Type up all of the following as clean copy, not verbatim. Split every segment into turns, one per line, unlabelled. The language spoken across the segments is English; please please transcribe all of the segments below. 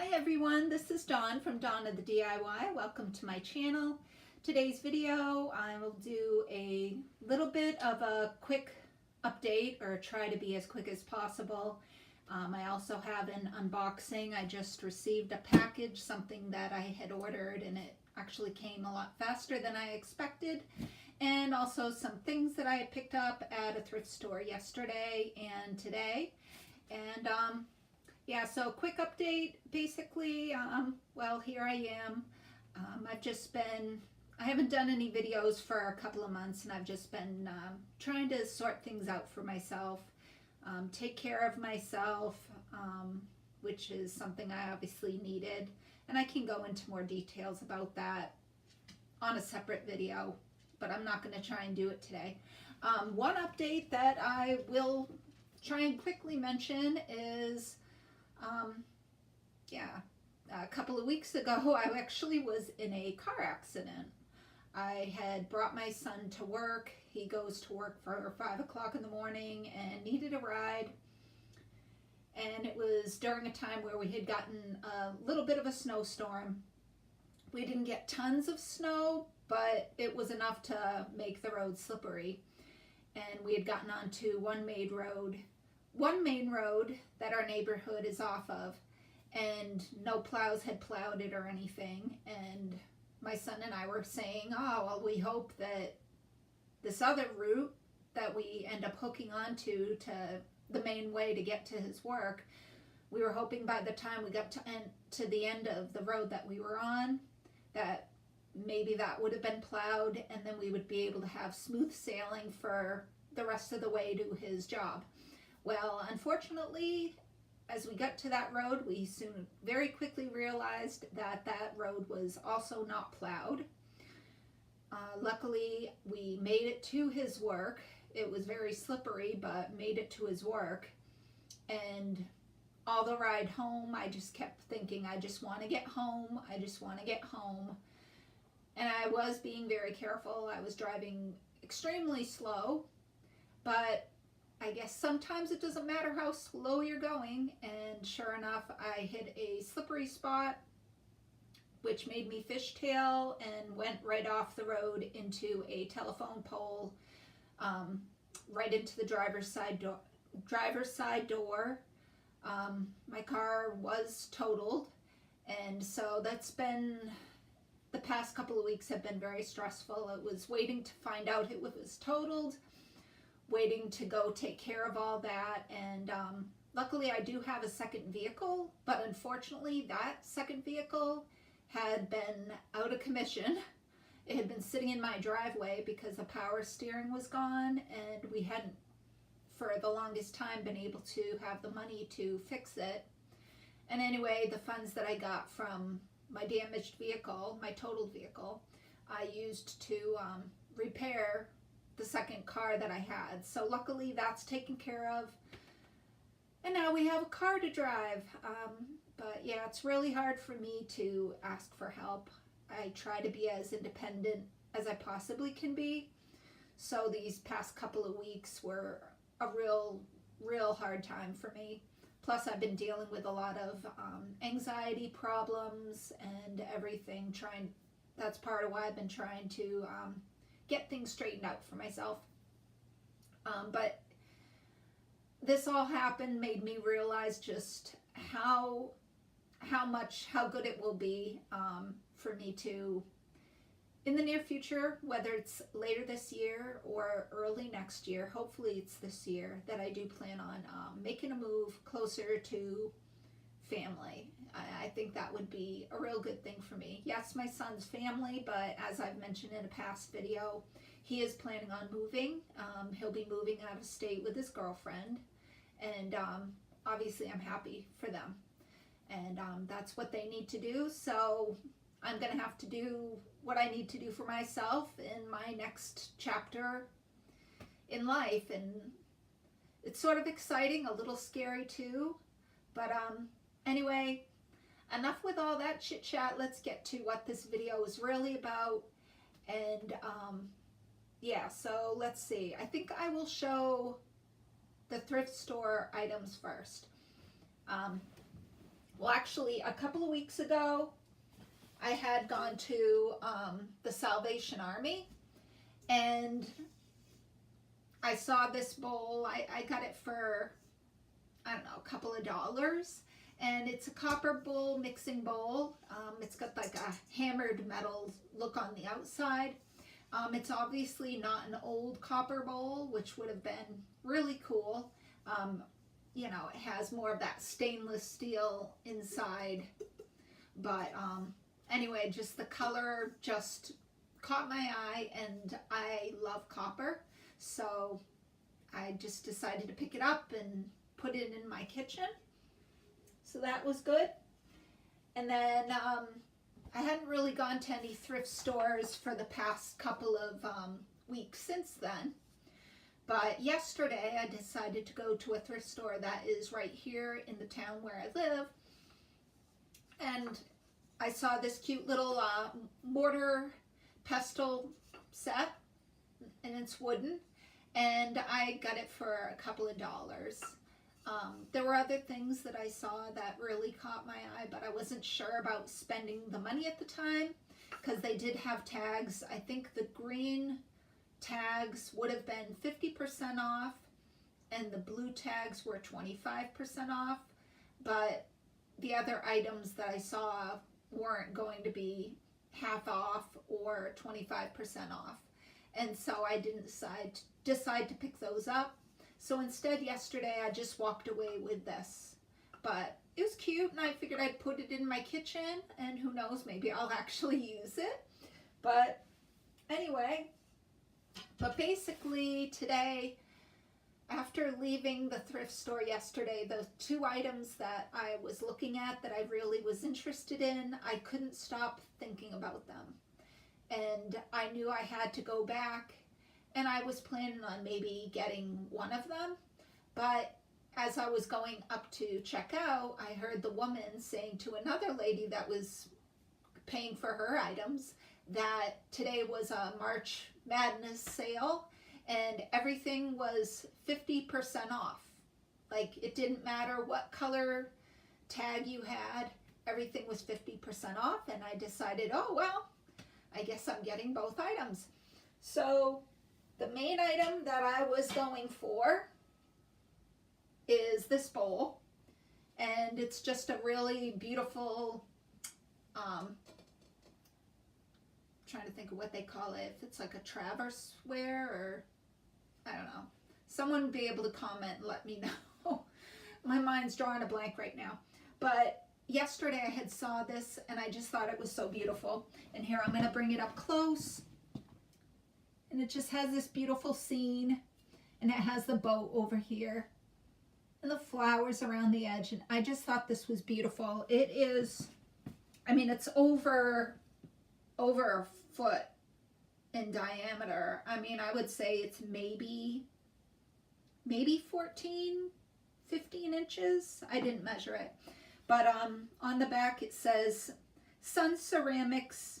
Hi everyone, this is Dawn from Dawn of the DIY. Welcome to my channel. Today's video, I will do a little bit of a quick update, or try to be as quick as possible. I also have an unboxing. I just received a package, something that I had ordered, and it actually came a lot faster than I expected. And also some things that I had picked up at a thrift store yesterday and today. And yeah, so quick update, basically, well, here I am. I haven't done any videos for a couple of months, and I've just been trying to sort things out for myself, take care of myself, which is something I obviously needed. And I can go into more details about that on a separate video, but I'm not going to try and do it today. One update that I will try and quickly mention is a couple of weeks ago, I actually was in a car accident. I had brought my son to work. He goes to work for 5 o'clock in the morning and needed a ride. And it was during a time where we had gotten a little bit of a snowstorm. We didn't get tons of snow, but it was enough to make the road slippery. And we had gotten onto one main road that our neighborhood is off of, and no plows had plowed it or anything. And my son and I were saying, oh, well, we hope that this other route that we end up hooking onto to the main way to get to his work, we were hoping by the time we got to the end of the road that we were on, that maybe that would have been plowed, and then we would be able to have smooth sailing for the rest of the way to his job. Well, unfortunately, as we got to that road, we soon very quickly realized that that road was also not plowed. Luckily, we made it to his work. It was very slippery, but made it to his work. And all the ride home, I just kept thinking, I just want to get home. I just want to get home. And I was being very careful. I was driving extremely slow, but I guess sometimes it doesn't matter how slow you're going. And sure enough, I hit a slippery spot, which made me fishtail and went right off the road into a telephone pole, right into the driver's side door. My car was totaled, and so that's been, the past couple of weeks have been very stressful. It was waiting to find out it was totaled, waiting to go take care of all that. And luckily I do have a second vehicle, but unfortunately that second vehicle had been out of commission. It had been sitting in my driveway because the power steering was gone, and we hadn't for the longest time been able to have the money to fix it. And anyway, the funds that I got from my damaged vehicle, my totaled vehicle, I used to repair the second car that I had. So luckily that's taken care of, and now we have a car to drive. But yeah, it's really hard for me to ask for help. I try to be as independent as I possibly can be. So these past couple of weeks were a real hard time for me. Plus I've been dealing with a lot of anxiety problems and everything. That's part of why I've been trying to get things straightened out for myself. But this all happened, made me realize just how good it will be for me to, in the near future, whether it's later this year or early next year, hopefully it's this year, that I do plan on making a move closer to family. I think that would be a real good thing for me. Yes, my son's family, but as I've mentioned in a past video, he is planning on moving. He'll be moving out of state with his girlfriend, and obviously I'm happy for them. And that's what they need to do, so I'm going to have to do what I need to do for myself in my next chapter in life. And it's sort of exciting, a little scary too. But anyway, enough with all that chit chat. Let's get to what this video is really about. And yeah, so let's see. I think I will show the thrift store items first. Well, actually, a couple of weeks ago, I had gone to the Salvation Army, and I saw this bowl. I got it for, I don't know, a couple of dollars. And it's a copper bowl, mixing bowl. It's got like a hammered metal look on the outside. It's obviously not an old copper bowl, which would have been really cool. You know, it has more of that stainless steel inside. But anyway, just the color just caught my eye, and I love copper. So I just decided to pick it up and put it in my kitchen. So that was good. And then I hadn't really gone to any thrift stores for the past couple of weeks since then. But yesterday I decided to go to a thrift store that is right here in the town where I live. And I saw this cute little mortar pestle set, and it's wooden. And I got it for a couple of dollars. There were other things that I saw that really caught my eye, but I wasn't sure about spending the money at the time because they did have tags. I think the green tags would have been 50% off and the blue tags were 25% off, but the other items that I saw weren't going to be half off or 25% off. And so I didn't decide to pick those up. So instead, yesterday, I just walked away with this. But it was cute, and I figured I'd put it in my kitchen, and who knows, maybe I'll actually use it. But anyway, but basically today, after leaving the thrift store yesterday, the two items that I was looking at that I really was interested in, I couldn't stop thinking about them. And I knew I had to go back, and I was planning on maybe getting one of them. But as I was going up to check out, I heard the woman saying to another lady that was paying for her items that today was a March Madness sale and everything was 50% off. Like, it didn't matter what color tag you had, everything was 50% off. And I decided, oh well, I guess I'm getting both items. So the main item that I was going for is this bowl, and it's just a really beautiful, trying to think of what they call it, if it's like a traverse ware, or I don't know. Someone would be able to comment and let me know. My mind's drawing a blank right now. But yesterday I had saw this and I just thought it was so beautiful. And here I'm going to bring it up close. And it just has this beautiful scene, and it has the boat over here and the flowers around the edge. And I just thought this was beautiful. It is, I mean, it's over a foot in diameter. I mean, I would say it's maybe 14, 15 inches. I didn't measure it. But on the back it says Sun Ceramics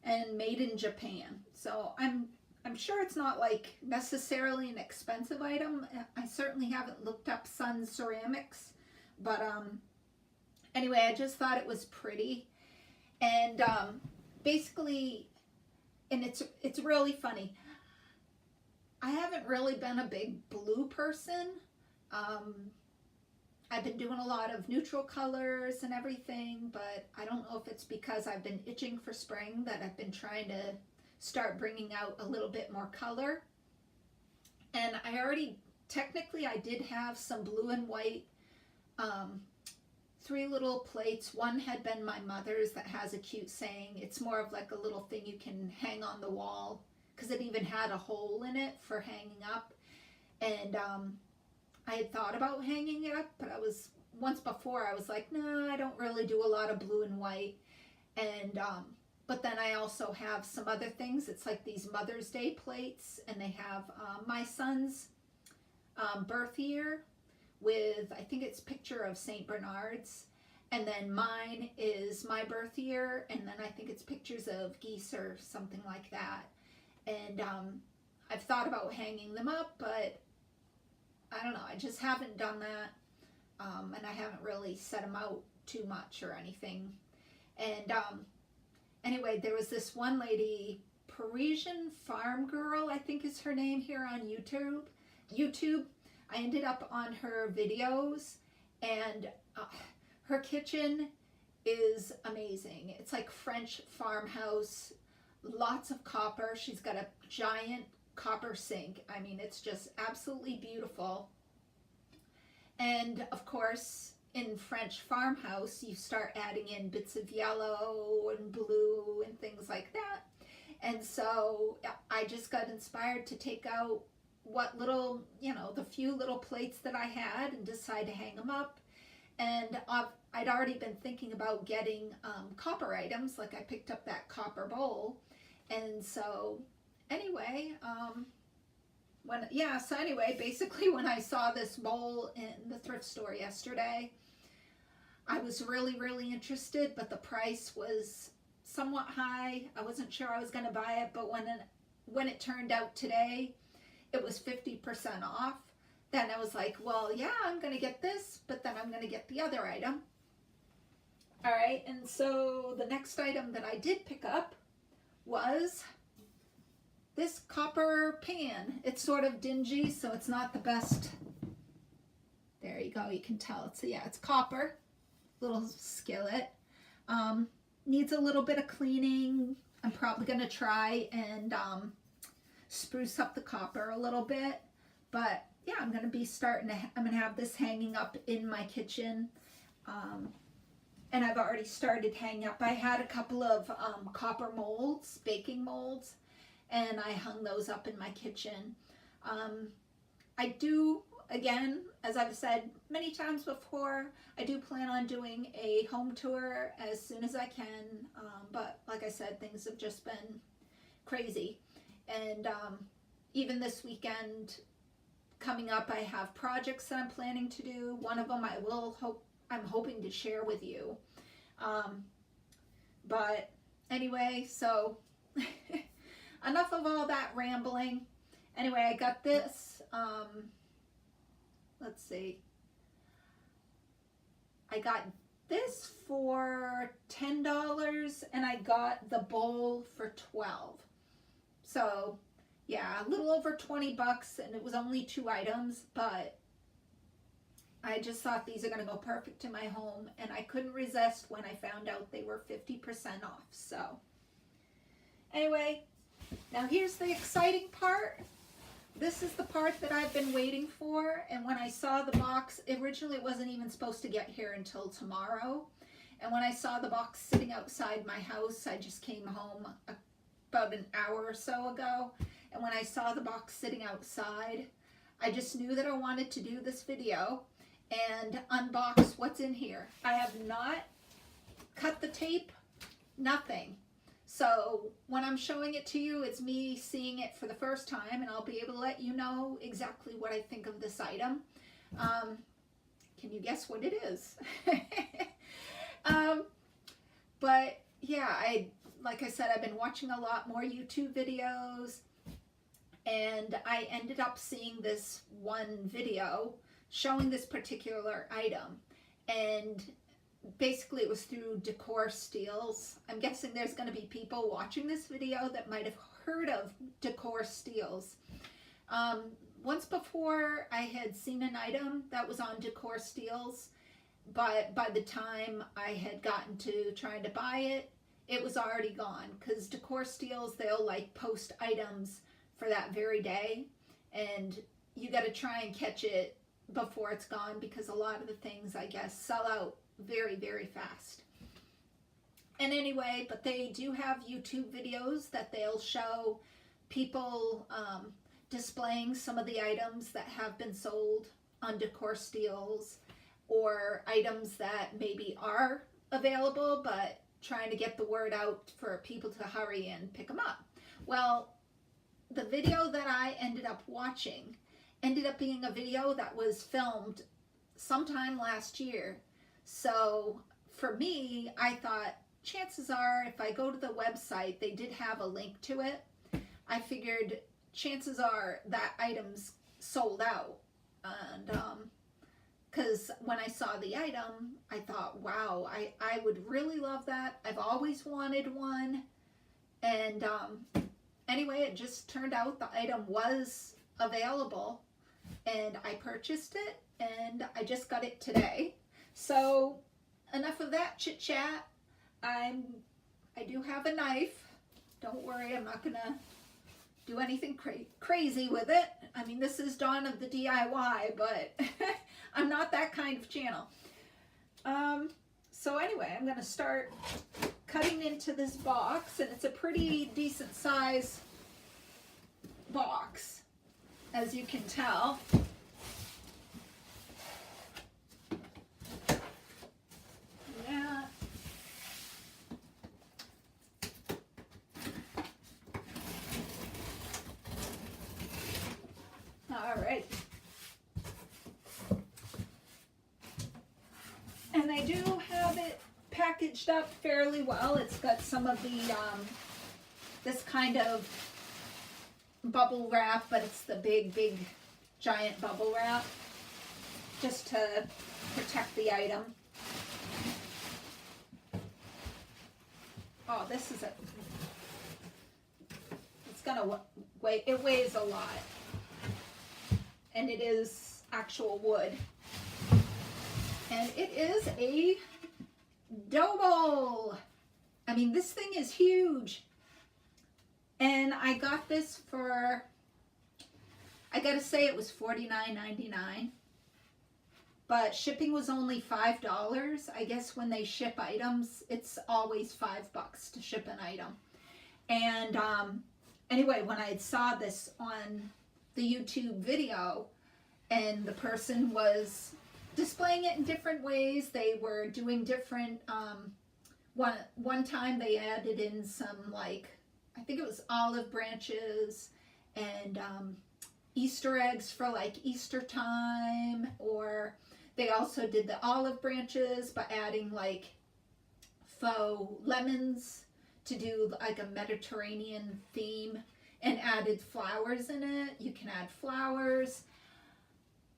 and made in Japan. So I'm sure it's not like necessarily an expensive item. I certainly haven't looked up Sun Ceramics, but anyway, I just thought it was pretty. And basically, and it's really funny. I haven't really been a big blue person. I've been doing a lot of neutral colors and everything, but I don't know if it's because I've been itching for spring that I've been trying to start bringing out a little bit more color. And technically I did have some blue and white, 3 little plates. One had been my mother's that has a cute saying. It's more of like a little thing you can hang on the wall, because it even had a hole in it for hanging up. And I had thought about hanging it up, but once before I was like, no, I don't really do a lot of blue and white. And but then I also have some other things. It's like these Mother's Day plates, and they have my son's birth year with, I think it's picture of St. Bernard's, and then mine is my birth year, and then I think it's pictures of geese or something like that. And I've thought about hanging them up, but I don't know, I just haven't done that, and I haven't really set them out too much or anything. And anyway, there was this one lady, Parisian Farm Girl, I think is her name, here on YouTube. I ended up on her videos, and her kitchen is amazing. It's like French farmhouse, lots of copper. She's got a giant copper sink. I mean, it's just absolutely beautiful. And of course, in French farmhouse, you start adding in bits of yellow and blue and things like that. And so I just got inspired to take out what little, the few little plates that I had and decide to hang them up. And I'd already been thinking about getting copper items, like I picked up that copper bowl. And so anyway, basically when I saw this bowl in the thrift store yesterday, I was really, really interested, but the price was somewhat high. I wasn't sure I was going to buy it, but when it turned out today, it was 50% off. Then I was like, well, yeah, I'm going to get this, but then I'm going to get the other item. All right, and so the next item that I did pick up was this copper pan. It's sort of dingy, so it's not the best. There you go, you can tell. It's copper, little skillet. Needs a little bit of cleaning. I'm probably going to try and spruce up the copper a little bit, but yeah, I'm going to have this hanging up in my kitchen. And I've already started hanging up. I had a couple of copper molds, baking molds, and I hung those up in my kitchen. I do, again, as I've said many times before, I do plan on doing a home tour as soon as I can. But like I said, things have just been crazy. And even this weekend coming up, I have projects that I'm planning to do. One of them I'm hoping to share with you. But anyway, so enough of all that rambling. Anyway, I got this. Let's see. I got this for $10 and I got the bowl for $12. So yeah, a little over 20 bucks, and it was only 2 items, but I just thought these are going to go perfect in my home, and I couldn't resist when I found out they were 50% off. So anyway, now here's the exciting part. This is the part that I've been waiting for, and when I saw the box, originally it wasn't even supposed to get here until tomorrow. And when I saw the box sitting outside my house, I just came home about an hour or so ago, and when I saw the box sitting outside, I just knew that I wanted to do this video and unbox what's in here. I have not cut the tape, nothing. So when I'm showing it to you, it's me seeing it for the first time, and I'll be able to let you know exactly what I think of this item. Can you guess what it is? But yeah, like I said, I've been watching a lot more YouTube videos, and I ended up seeing this one video showing this particular item, and basically it was through Decor Steals. I'm guessing there's going to be people watching this video that might have heard of Decor Steals. Once before I had seen an item that was on Decor Steals, but by the time I had gotten to trying to buy it, it was already gone, because Decor Steals, they'll like post items for that very day, and you got to try and catch it before it's gone, because a lot of the things, I guess, sell out very, very fast. And anyway, but they do have YouTube videos that they'll show people displaying some of the items that have been sold on Decor Steals, or items that maybe are available, but trying to get the word out for people to hurry and pick them up. Well, the video that I ended up watching ended up being a video that was filmed sometime last year. So for me, I thought chances are if I go to the website, they did have a link to it. I figured chances are that item's sold out. And because when I saw the item, I thought, wow, I would really love that. I've always wanted one. And anyway, it just turned out the item was available, and I purchased it, and I just got it today. So enough of that chit chat. I do have a knife. Don't worry, I'm not gonna do anything crazy with it. I mean, this is Dawn of the DIY, but I'm not that kind of channel. So anyway, I'm gonna start cutting into this box, and it's a pretty decent size box, as you can tell. Yeah. All right. And I do have it packaged up fairly well. It's got some of the, this kind of bubble wrap, but it's the big, giant bubble wrap, just to protect the item. Oh, this is it's gonna weigh, it weighs a lot. And it is actual wood. And it is a dough bowl. I mean, this thing is huge. And I got this for, I gotta say it was $49.99. But shipping was only $5. I guess when they ship items, it's always $5 to ship an item. And anyway, when I saw this on the YouTube video, and the person was displaying it in different ways, they were doing different, one time they added in some, like, I think it was olive branches and Easter eggs for like Easter time, or they also did the olive branches by adding like faux lemons to do like a Mediterranean theme, and added flowers in it. You can add flowers.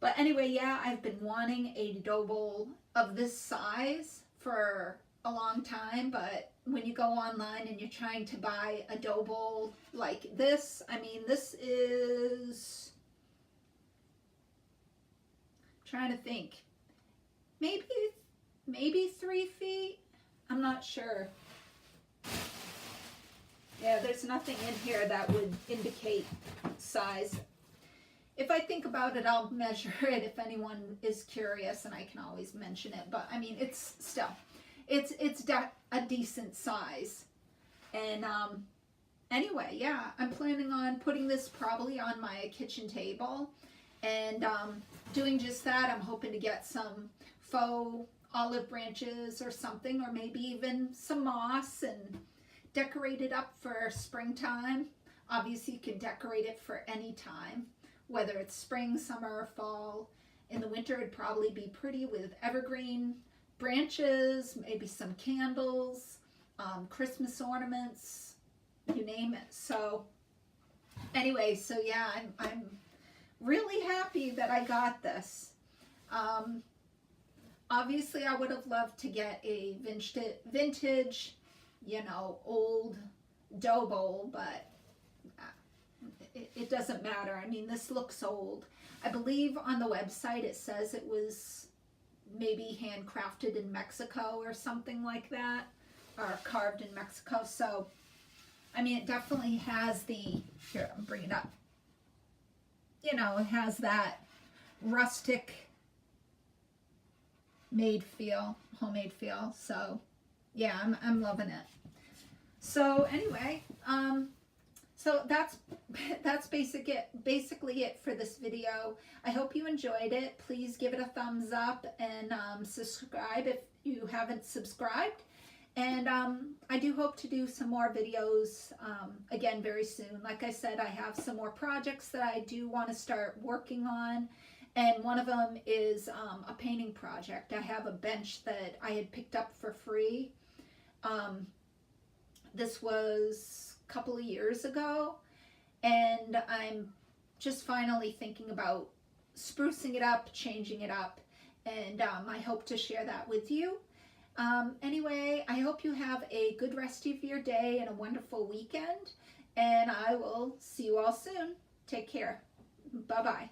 But anyway, yeah, I've been wanting a dough bowl of this size for a long time, but when you go online and you're trying to buy a dough bowl like this, I mean, this is, I'm trying to think, maybe 3 feet? I'm not sure. Yeah, there's nothing in here that would indicate size. If I think about it, I'll measure it if anyone is curious, and I can always mention it. But I mean, it's still, it's a decent size. And anyway, yeah, I'm planning on putting this probably on my kitchen table, and doing just that. I'm hoping to get some faux olive branches or something, or maybe even some moss, and decorate it up for springtime. Obviously, you can decorate it for any time, whether it's spring, summer, or fall. In the winter, it'd probably be pretty with evergreen branches, maybe some candles, Christmas ornaments, you name it. So anyway, so yeah, I'm really happy that I got this. Obviously, I would have loved to get a vintage, you know, old dough bowl, but it doesn't matter. I mean, this looks old. I believe on the website it says it was maybe handcrafted in Mexico or something like that, or carved in Mexico. So, I mean, it definitely has the, here, I'm bringing it up. You know, it has that rustic homemade feel. So, yeah, I'm loving it. So anyway, so that's basically it for this video. I hope you enjoyed it. Please give it a thumbs up, and subscribe if you haven't subscribed. And I do hope to do some more videos again very soon. Like I said, I have some more projects that I do want to start working on. And one of them is a painting project. I have a bench that I had picked up for free. This was a couple of years ago, and I'm just finally thinking about sprucing it up, changing it up, and I hope to share that with you. Anyway, I hope you have a good rest of your day and a wonderful weekend, and I will see you all soon. Take care. Bye-bye.